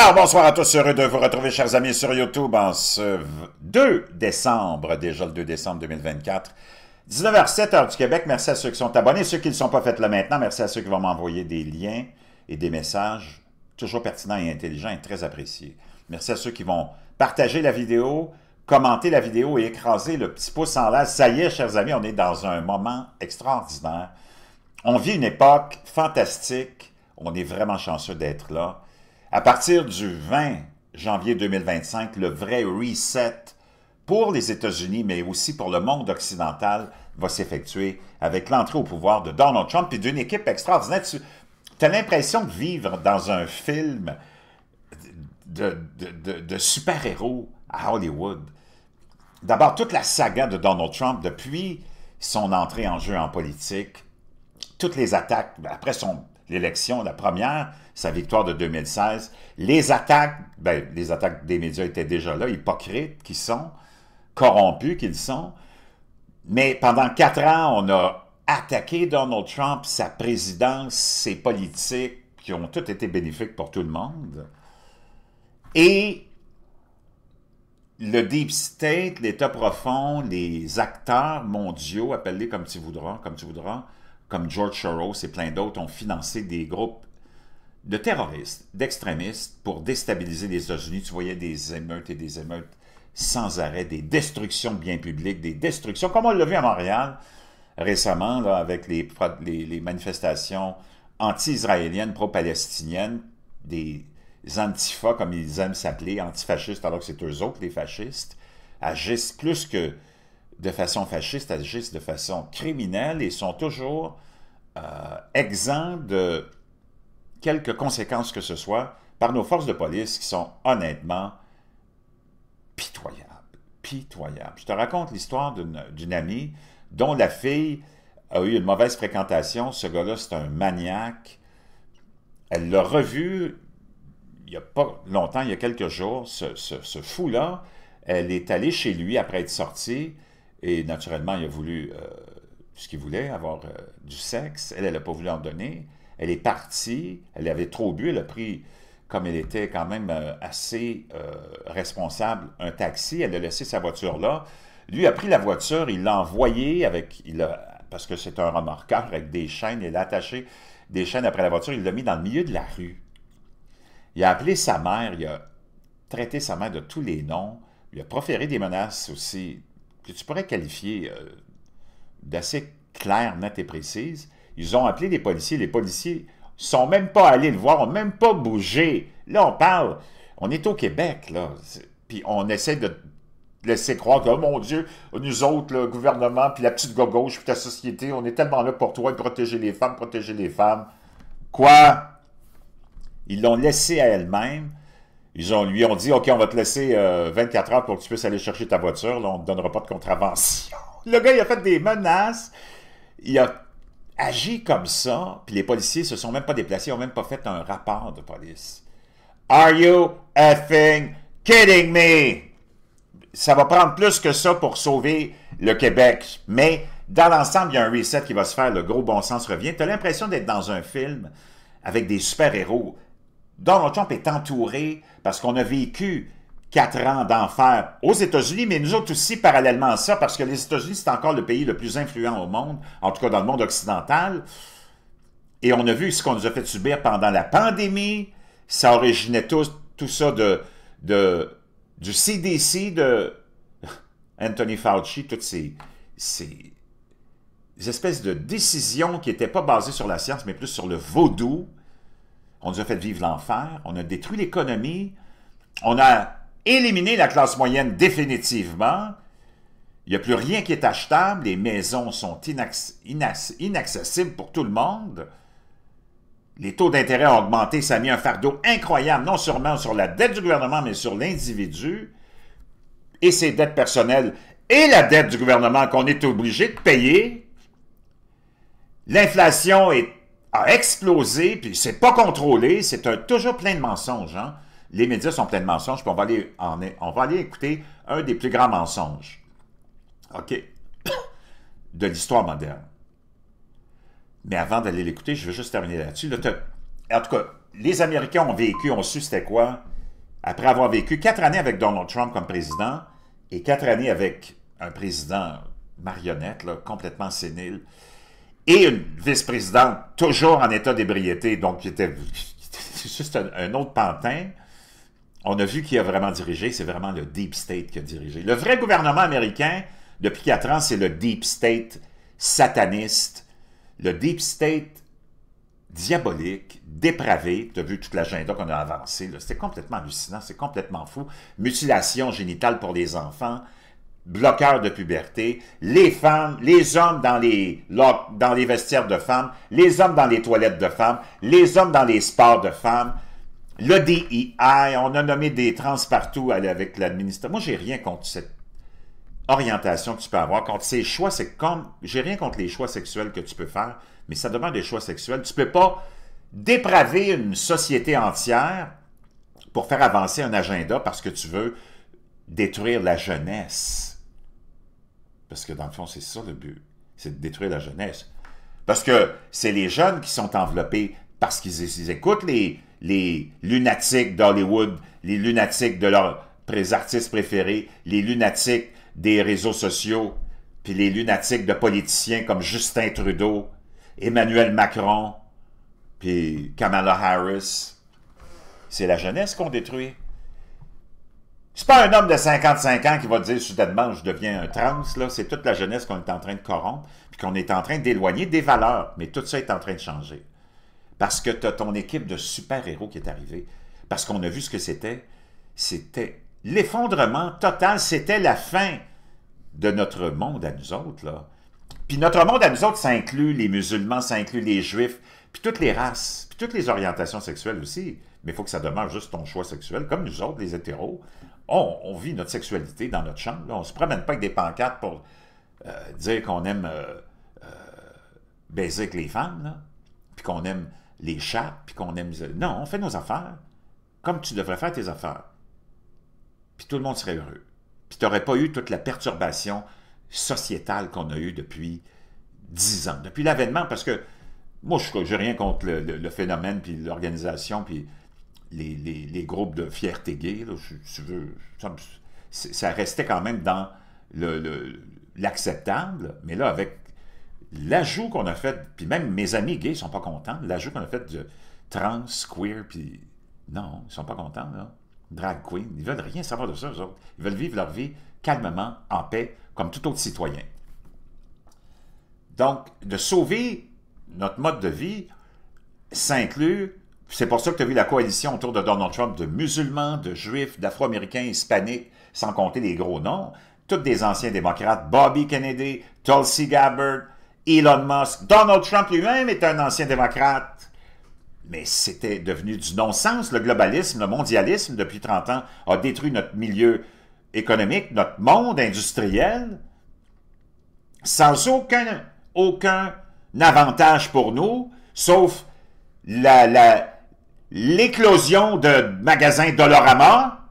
Alors, bonsoir à tous, heureux de vous retrouver, chers amis, sur YouTube en ce 2 décembre, déjà le 2 décembre 2024. 19h07, heure du Québec. Merci à ceux qui sont abonnés, ceux qui ne le sont pas, faites-le maintenant. Merci à ceux qui vont m'envoyer des liens et des messages, toujours pertinents et intelligents et très appréciés. Merci à ceux qui vont partager la vidéo, commenter la vidéo et écraser le petit pouce en l'air. Ça y est, chers amis, on est dans un moment extraordinaire. On vit une époque fantastique. On est vraiment chanceux d'être là. À partir du 20 janvier 2025, le vrai reset pour les États-Unis, mais aussi pour le monde occidental, va s'effectuer avec l'entrée au pouvoir de Donald Trump et d'une équipe extraordinaire. Tu as l'impression de vivre dans un film de super-héros à Hollywood. D'abord, toute la saga de Donald Trump, depuis son entrée en jeu en politique, toutes les attaques, après l'élection, la première, sa victoire de 2016, les attaques des médias étaient déjà là, hypocrites qu'ils sont, corrompus qu'ils sont, mais pendant 4 ans, on a attaqué Donald Trump, sa présidence, ses politiques, qui ont toutes été bénéfiques pour tout le monde, et le Deep State, l'État profond, les acteurs mondiaux, appelle-les comme tu voudras, comme George Soros et plein d'autres, ont financé des groupes de terroristes, d'extrémistes pour déstabiliser les États-Unis. Tu voyais des émeutes et des émeutes sans arrêt, des destructions de biens publics, des destructions, comme on l'a vu à Montréal récemment, là, avec les manifestations anti-israéliennes, pro-palestiniennes, des antifas, comme ils aiment s'appeler, antifascistes, alors que c'est eux autres, les fascistes, agissent plus que de façon fasciste, agissent de façon criminelle et sont toujours exempts de quelques conséquences que ce soit par nos forces de police qui sont honnêtement pitoyables. Pitoyables. Je te raconte l'histoire d'une amie dont la fille a eu une mauvaise fréquentation. Ce gars-là, c'est un maniaque. Elle l'a revu il n'y a pas longtemps, il y a quelques jours, ce fou-là. Elle est allée chez lui après être sortie. Et naturellement, il a voulu ce qu'il voulait, avoir du sexe. Elle n'a pas voulu en donner. Elle est partie. Elle avait trop bu. Elle a pris, comme elle était quand même assez responsable, un taxi. Elle a laissé sa voiture là. Lui a pris la voiture. Il l'a envoyée parce que c'est un remorqueur avec des chaînes. Il a attaché des chaînes après la voiture. Il l'a mis dans le milieu de la rue. Il a appelé sa mère. Il a traité sa mère de tous les noms. Il a proféré des menaces aussi que tu pourrais qualifier d'assez claires, nettes et précises. Ils ont appelé les policiers. Les policiers ne sont même pas allés le voir, n'ont même pas bougé. Là, on est au Québec, là. Puis on essaie de laisser croire que, oh mon Dieu, nous autres, le gouvernement, puis la petite gauche, puis ta société, on est tellement là pour toi, de protéger les femmes, protéger les femmes. Quoi? Ils l'ont laissé à elle-même. Ils lui ont dit, OK, on va te laisser 24 heures pour que tu puisses aller chercher ta voiture. Là, on ne te donnera pas de contravention. Le gars, il a fait des menaces. Il a agi comme ça. Puis les policiers ne se sont même pas déplacés. Ils n'ont même pas fait un rapport de police. Are you effing kidding me? Ça va prendre plus que ça pour sauver le Québec. Mais dans l'ensemble, il y a un reset qui va se faire. Le gros bon sens revient. Tu as l'impression d'être dans un film avec des super-héros. Donald Trump est entouré parce qu'on a vécu 4 ans d'enfer aux États-Unis, mais nous autres aussi parallèlement à ça, parce que les États-Unis, c'est encore le pays le plus influent au monde, en tout cas dans le monde occidental. Et on a vu ce qu'on nous a fait subir pendant la pandémie. Ça originait tout ça du CDC, de Anthony Fauci, toutes ces espèces de décisions qui n'étaient pas basées sur la science, mais plus sur le vaudou. On nous a fait vivre l'enfer, on a détruit l'économie, on a éliminé la classe moyenne définitivement, il n'y a plus rien qui est achetable, les maisons sont inaccessibles pour tout le monde, les taux d'intérêt ont augmenté, ça a mis un fardeau incroyable, non seulement sur la dette du gouvernement, mais sur l'individu, et ses dettes personnelles, et la dette du gouvernement qu'on est obligé de payer. L'inflation a explosé, puis c'est pas contrôlé, c'est toujours plein de mensonges. Hein? Les médias sont pleins de mensonges, puis on va aller écouter un des plus grands mensonges, OK, de l'histoire moderne. Mais avant d'aller l'écouter, je veux juste terminer là-dessus. En tout cas, les Américains ont vécu, ont su c'était quoi après avoir vécu 4 années avec Donald Trump comme président et 4 années avec un président marionnette, là, complètement sénile, et une vice-présidente toujours en état d'ébriété, donc qui était juste un autre pantin, on a vu qui a vraiment dirigé, c'est vraiment le Deep State qui a dirigé. Le vrai gouvernement américain, depuis 4 ans, c'est le Deep State sataniste, le Deep State diabolique, dépravé. Tu as vu tout l'agenda qu'on a avancé, c'était complètement hallucinant, c'est complètement fou. Mutilation génitale pour les enfants, bloqueurs de puberté, les femmes, les hommes dans les vestiaires de femmes, les hommes dans les toilettes de femmes, les hommes dans les sports de femmes, le DEI, on a nommé des trans partout avec l'administration. Moi, j'ai rien contre cette orientation que tu peux avoir, contre ces choix, j'ai rien contre les choix sexuels que tu peux faire, mais ça demande des choix sexuels. Tu peux pas dépraver une société entière pour faire avancer un agenda parce que tu veux détruire la jeunesse. Parce que dans le fond, c'est ça le but, c'est de détruire la jeunesse. Parce que c'est les jeunes qui sont enveloppés parce qu'ils écoutent les lunatiques d'Hollywood, les lunatiques de leurs artistes préférés, les lunatiques des réseaux sociaux, puis les lunatiques de politiciens comme Justin Trudeau, Emmanuel Macron, puis Kamala Harris. C'est la jeunesse qu'on détruit. C'est pas un homme de 55 ans qui va dire soudainement « je deviens un trans », là. C'est toute la jeunesse qu'on est en train de corrompre, puis qu'on est en train d'éloigner des valeurs. Mais tout ça est en train de changer. Parce que tu as ton équipe de super-héros qui est arrivée. Parce qu'on a vu ce que c'était. C'était l'effondrement total. C'était la fin de notre monde à nous autres, là. Puis notre monde à nous autres, ça inclut les musulmans, ça inclut les juifs, puis toutes les races, puis toutes les orientations sexuelles aussi. Mais il faut que ça demeure juste ton choix sexuel. Comme nous autres, les hétéros, on vit notre sexualité dans notre chambre. Là. On ne se promène pas avec des pancartes pour dire qu'on aime baiser avec les femmes, là, puis qu'on aime les chats, puis qu'on aime... Non, on fait nos affaires comme tu devrais faire tes affaires. Puis tout le monde serait heureux. Puis tu n'aurais pas eu toute la perturbation sociétale qu'on a eue depuis 10 ans, depuis l'avènement, parce que moi, je n'ai rien contre le phénomène, puis l'organisation, puis les groupes de fierté gay, là, tu veux, ça restait quand même dans l'acceptable, mais là, avec l'ajout qu'on a fait, puis même mes amis gays ne sont pas contents, l'ajout qu'on a fait de trans, queer, puis non, ils ne sont pas contents, là. Drag queen, ils ne veulent rien savoir de ça, eux autres. Ils veulent vivre leur vie calmement, en paix, comme tout autre citoyen. Donc, de sauver notre mode de vie, ça inclut, c'est pour ça que tu as vu la coalition autour de Donald Trump de musulmans, de juifs, d'afro-américains, hispaniques, sans compter les gros noms, tous des anciens démocrates, Bobby Kennedy, Tulsi Gabbard, Elon Musk, Donald Trump lui-même est un ancien démocrate. Mais c'était devenu du non-sens. Le globalisme, le mondialisme, depuis 30 ans, a détruit notre milieu économique, notre monde industriel, sans aucun avantage pour nous, sauf l'éclosion de magasins Dollarama.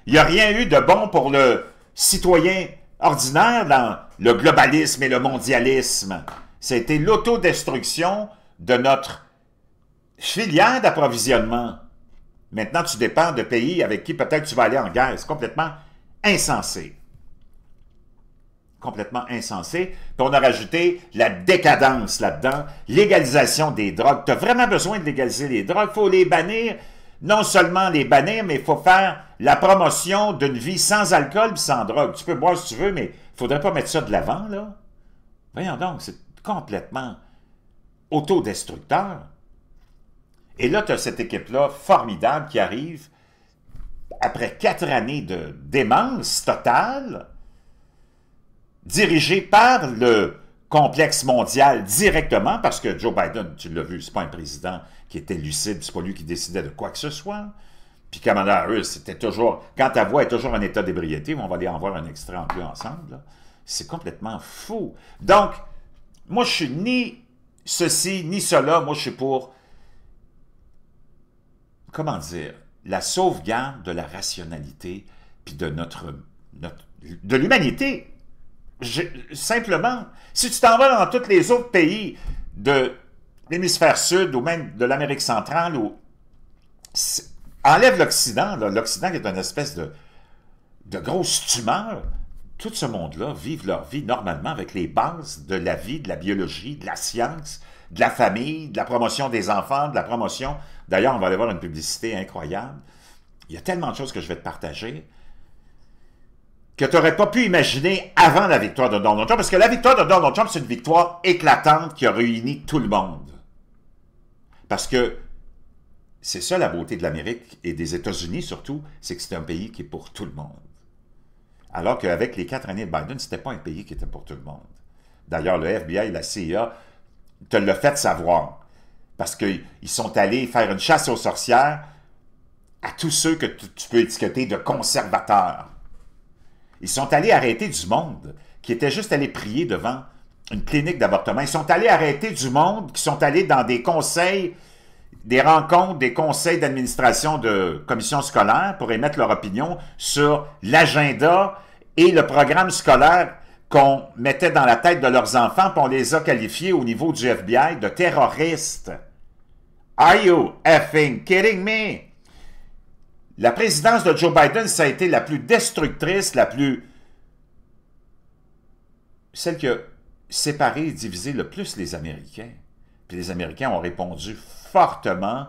Il n'y a rien eu de bon pour le citoyen ordinaire dans le globalisme et le mondialisme. C'était l'autodestruction de notre filière d'approvisionnement. Maintenant, tu dépends de pays avec qui peut-être tu vas aller en guerre. C'est complètement insensé. Complètement insensé. Puis on a rajouté la décadence là-dedans, légalisation des drogues. Tu as vraiment besoin de légaliser les drogues. Il faut les bannir. Non seulement les bannir, mais il faut faire la promotion d'une vie sans alcool et sans drogue. Tu peux boire si tu veux, mais il ne faudrait pas mettre ça de l'avant, là. Voyons donc, c'est complètement autodestructeur. Et là, tu as cette équipe-là formidable qui arrive après 4 années de démence totale, dirigée par le complexe mondial directement, parce que Joe Biden, tu l'as vu, c'est pas un président qui était lucide, c'est pas lui qui décidait de quoi que ce soit. Puis Kamala Harris, c'était toujours, quand ta voix est toujours en état d'ébriété, on va aller en voir un extrait en plus ensemble, c'est complètement fou. Donc, moi, je suis ni ceci, ni cela, moi, je suis pour... comment dire, la sauvegarde de la rationalité puis de de l'humanité. Simplement, si tu t'en vas dans tous les autres pays de l'hémisphère sud ou même de l'Amérique centrale, Enlève l'Occident, l'Occident qui est une espèce de grosse tumeur. Tout ce monde-là vivent leur vie normalement avec les bases de la vie, de la biologie, de la science, de la famille, de la promotion des enfants, de la promotion... D'ailleurs, on va aller voir une publicité incroyable. Il y a tellement de choses que je vais te partager que tu n'aurais pas pu imaginer avant la victoire de Donald Trump, parce que la victoire de Donald Trump, c'est une victoire éclatante qui a réuni tout le monde. Parce que c'est ça la beauté de l'Amérique et des États-Unis surtout, c'est que c'est un pays qui est pour tout le monde. Alors qu'avec les 4 années de Biden, ce n'était pas un pays qui était pour tout le monde. D'ailleurs, le FBI et la CIA te l'ont fait savoir. Parce qu'ils sont allés faire une chasse aux sorcières à tous ceux que tu peux étiqueter de conservateurs. Ils sont allés arrêter du monde qui était juste allé prier devant une clinique d'avortement. Ils sont allés arrêter du monde qui sont allés dans des conseils, des rencontres, des conseils d'administration de commissions scolaires pour émettre leur opinion sur l'agenda et le programme scolaire qu'on mettait dans la tête de leurs enfants, puis on les a qualifiés au niveau du FBI de terroristes. Are you effing kidding me? La présidence de Joe Biden, ça a été la plus destructrice, celle qui a séparé et divisé le plus les Américains. Puis les Américains ont répondu fortement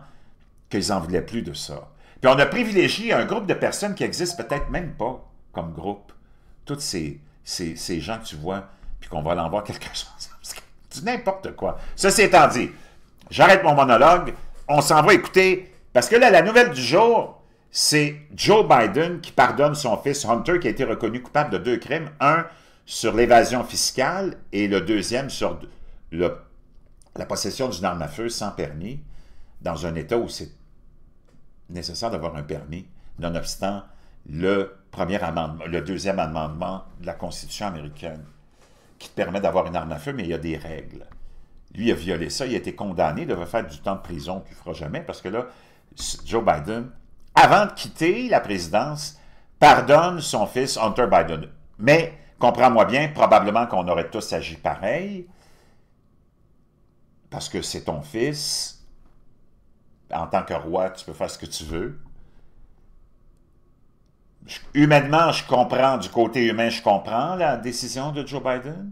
qu'ils n'en voulaient plus de ça. Puis on a privilégié un groupe de personnes qui n'existent peut-être même pas comme groupe. Tous ces gens que tu vois, puis qu'on va aller en voir quelque chose. C'est n'importe quoi. Ceci étant dit, j'arrête mon monologue, on s'en va écouter, parce que là, la nouvelle du jour, c'est Joe Biden qui pardonne son fils Hunter, qui a été reconnu coupable de 2 crimes, un sur l'évasion fiscale et le deuxième sur la possession d'une arme à feu sans permis, dans un État où c'est nécessaire d'avoir un permis, nonobstant le deuxième amendement de la Constitution américaine, qui te permet d'avoir une arme à feu, mais il y a des règles. Lui a violé ça, il a été condamné, il devait faire du temps de prison qu'il ne fera jamais, parce que là, Joe Biden, avant de quitter la présidence, pardonne son fils Hunter Biden. Mais, comprends-moi bien, probablement qu'on aurait tous agi pareil, parce que c'est ton fils. En tant que roi, tu peux faire ce que tu veux. Humainement, je comprends, du côté humain, je comprends la décision de Joe Biden.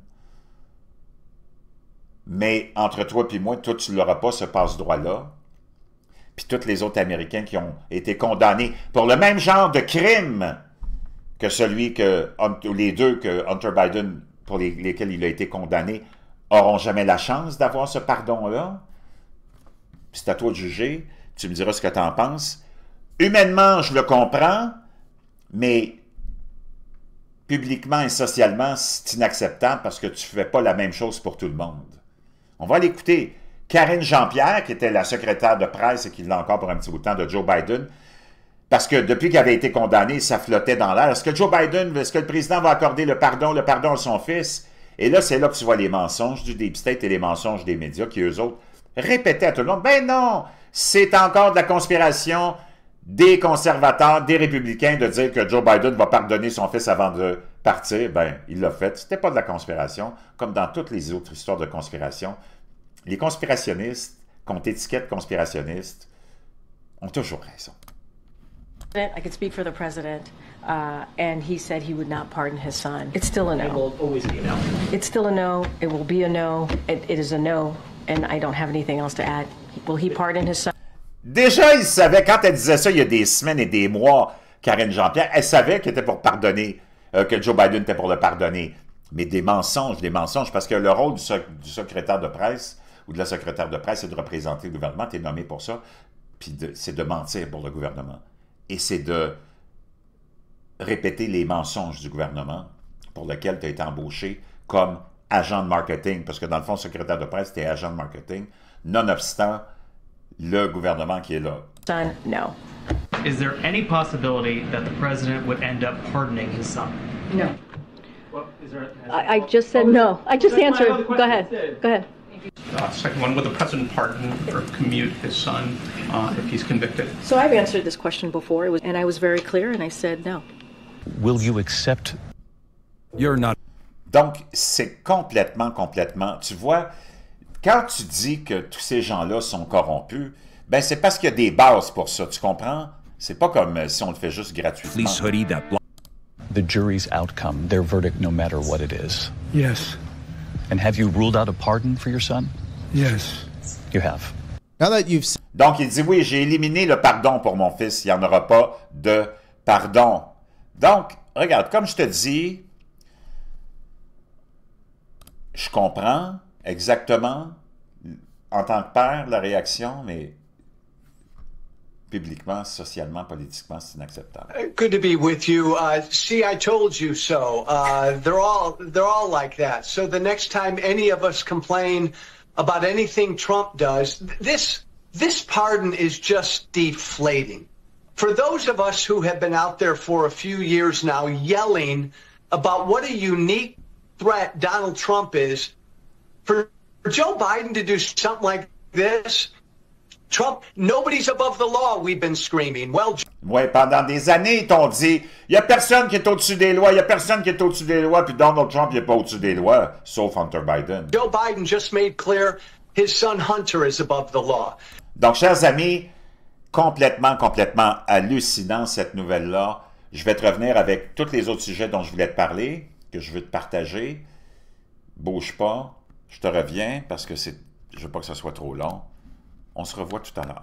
Mais entre toi et moi, toi, tu ne l'auras pas, ce passe-droit-là. Puis tous les autres Américains qui ont été condamnés pour le même genre de crime que celui que, les deux que Hunter Biden, pour lesquels il a été condamné, n'auront jamais la chance d'avoir ce pardon-là. Puis c'est à toi de juger. Tu me diras ce que tu en penses. Humainement, je le comprends, mais publiquement et socialement, c'est inacceptable parce que tu ne fais pas la même chose pour tout le monde. On va l'écouter. Karine Jean-Pierre, qui était la secrétaire de presse et qui l'a encore pour un petit bout de temps de Joe Biden, parce que depuis qu'il avait été condamné, ça flottait dans l'air. Est-ce que le président va accorder le pardon à son fils? Et là, c'est là que tu vois les mensonges du Deep State et les mensonges des médias qui, eux autres, répétaient à tout le monde, ben non, c'est encore de la conspiration des conservateurs, des républicains, de dire que Joe Biden va pardonner son fils avant de partir. Ben, il l'a fait. C'était pas de la conspiration, comme dans toutes les autres histoires de conspiration. Les conspirationnistes, qu'on t'étiquette conspirationnistes, ont toujours raison. I could speak for the president, and he said he would not pardon his son. It's still a no. It will always be a no. It's still a no. It will be a no. It is a no, and I don't have anything else to add. Will he pardon his son? Déjà, il savait, quand elle disait ça il y a des semaines et des mois, Karine Jean-Pierre, elle savait qu'elle était pour pardonner, que Joe Biden était pour le pardonner. Mais des mensonges, parce que le rôle du secrétaire de presse ou de la secrétaire de presse, c'est de représenter le gouvernement, tu es nommé pour ça, puis c'est de mentir pour le gouvernement. Et c'est de répéter les mensonges du gouvernement pour lequel tu as été embauché comme agent de marketing, parce que dans le fond, secrétaire de presse, tu es agent de marketing, nonobstant le gouvernement qui est là. Son, no. Is there any possibility that the president would end up pardoning his son? No. Well, is there, I just said no. I just That's my answered. other Go question ahead. instead. Go ahead. Second one, would the president pardon or commute his son if he's convicted? So I've answered this question before, and I was very clear, and I said no. Will you accept? You're not. Donc, c'est complètement, tu vois, quand tu dis que tous ces gens-là sont corrompus, ben c'est parce qu'il y a des bases pour ça, tu comprends? C'est pas comme si on le fait juste gratuitement. Police hoodie that the jury's outcome, their verdict, no matter what it is. Yes. And have you ruled out a pardon for your son? Yes. You have. Now that you've Donc, il dit, oui, j'ai éliminé le pardon pour mon fils. Il n'y en aura pas de pardon. Donc, regarde, comme je te dis, je comprends exactement, en tant que père, la réaction, mais publiquement, socialement, politiquement, c'est inacceptable. Good to be with you. See, I told you so. They're all like that. So the next time any of us complain about anything Trump does, this pardon is just deflating. For those of us who have been out there for a few years now yelling about what a unique threat Donald Trump is, for Joe Biden to do something like this, Trump, nobody's above the law, we've been screaming. Well, Oui, pendant des années, ils t'ont dit, il n'y a personne qui est au-dessus des lois, il n'y a personne qui est au-dessus des lois, puis Donald Trump, il n'est pas au-dessus des lois, sauf Hunter Biden. Joe Biden just made clear his son Hunter is above the law. Donc, chers amis, complètement hallucinant cette nouvelle-là. Je vais te revenir avec tous les autres sujets dont je voulais te parler, que je veux te partager. Bouge pas, je te reviens parce que je veux pas que ce soit trop long. On se revoit tout à l'heure.